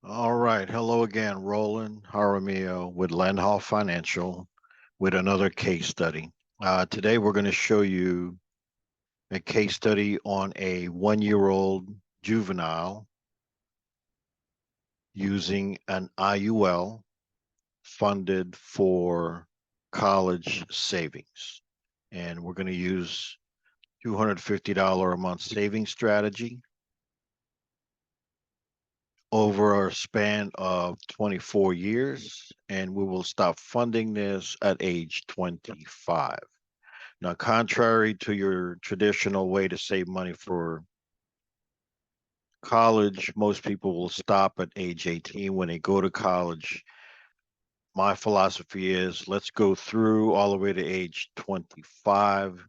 All right. Hello again, Roland Jaramillo with Landhall Financial with another case study. Today, we're going to show you a case study on a 1-year-old juvenile using an IUL funded for college savings. And we're going to use $250 a month savings strategy over a span of 24 years, and we will stop funding this at age 25. Now, contrary to your traditional way to save money for college, most people will stop at age 18 when they go to college. My philosophy is let's go through all the way to age 25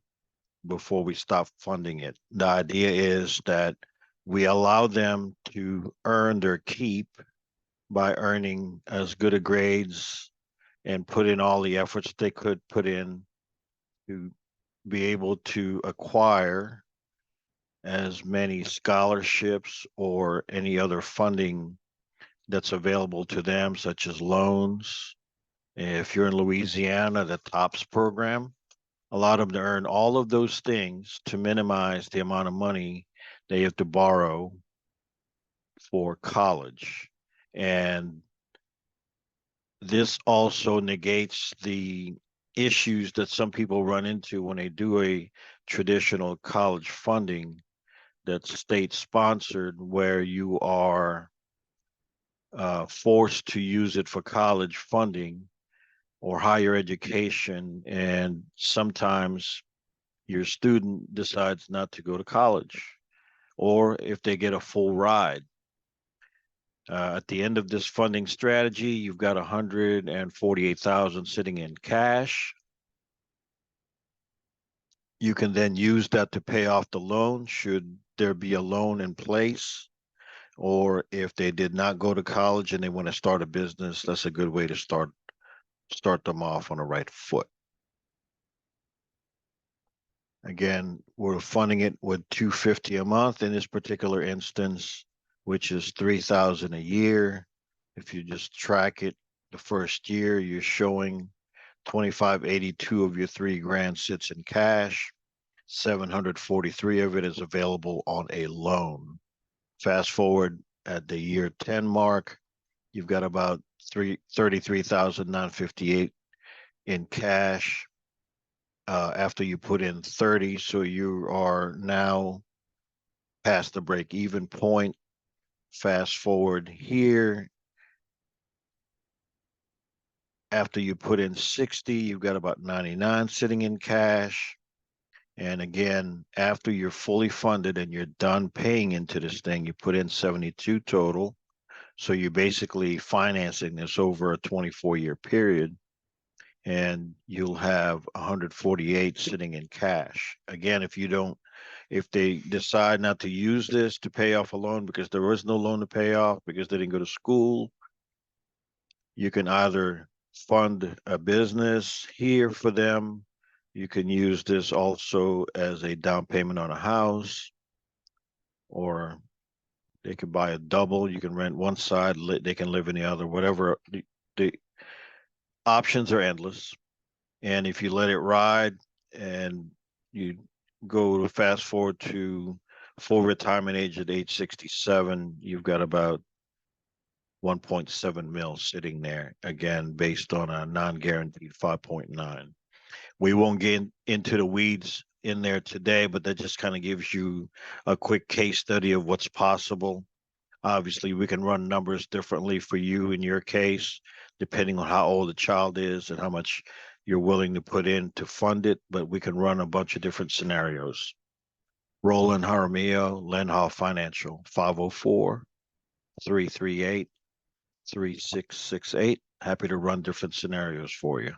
before we stop funding it. The idea is that we allow them to earn their keep by earning as good a grades and put in all the efforts they could put in to be able to acquire as many scholarships or any other funding that's available to them, such as loans. If you're in Louisiana, the TOPS program, allow them to earn all of those things to minimize the amount of money they have to borrow for college. And this also negates the issues that some people run into when they do a traditional college funding that's state sponsored, where you are forced to use it for college funding or higher education. And sometimes your student decides not to go to college, or if they get a full ride. At the end of this funding strategy, you've got 148,000 sitting in cash. You can then use that to pay off the loan should there be a loan in place, or if they did not go to college and they want to start a business, that's a good way to start them off on the right foot. Again, we're funding it with $250 a month in this particular instance, which is $3,000 a year. If you just track it, the first year you're showing 2,582 of your $3,000 sits in cash. 743 of it is available on a loan. Fast forward at the year 10 mark, you've got about 33,958 in cash after you put in 30. So you are now past the break even point. Fast forward here, after you put in 60, you've got about 99 sitting in cash. And again, after you're fully funded and you're done paying into this thing, you put in 72 total. So you're basically financing this over a 24-year period, and you'll have 148 sitting in cash. Again, if they decide not to use this to pay off a loan because there was no loan to pay off because they didn't go to school, you can either fund a business here for them. You can use this also as a down payment on a house, or they could buy a double. You can rent one side, they can live in the other, whatever. The options are endless. And if you let it ride and you go to fast forward to full retirement age at age 67, you've got about 1.7 mil sitting there, again, based on a non-guaranteed 5.9. We won't get into the weeds in there today, but that just kind of gives you a quick case study of what's possible. Obviously, we can run numbers differently for you in your case, depending on how old the child is and how much you're willing to put in to fund it, but we can run a bunch of different scenarios. Roland Jaramillo, Landhall Financial, 504-338-3668. Happy to run different scenarios for you.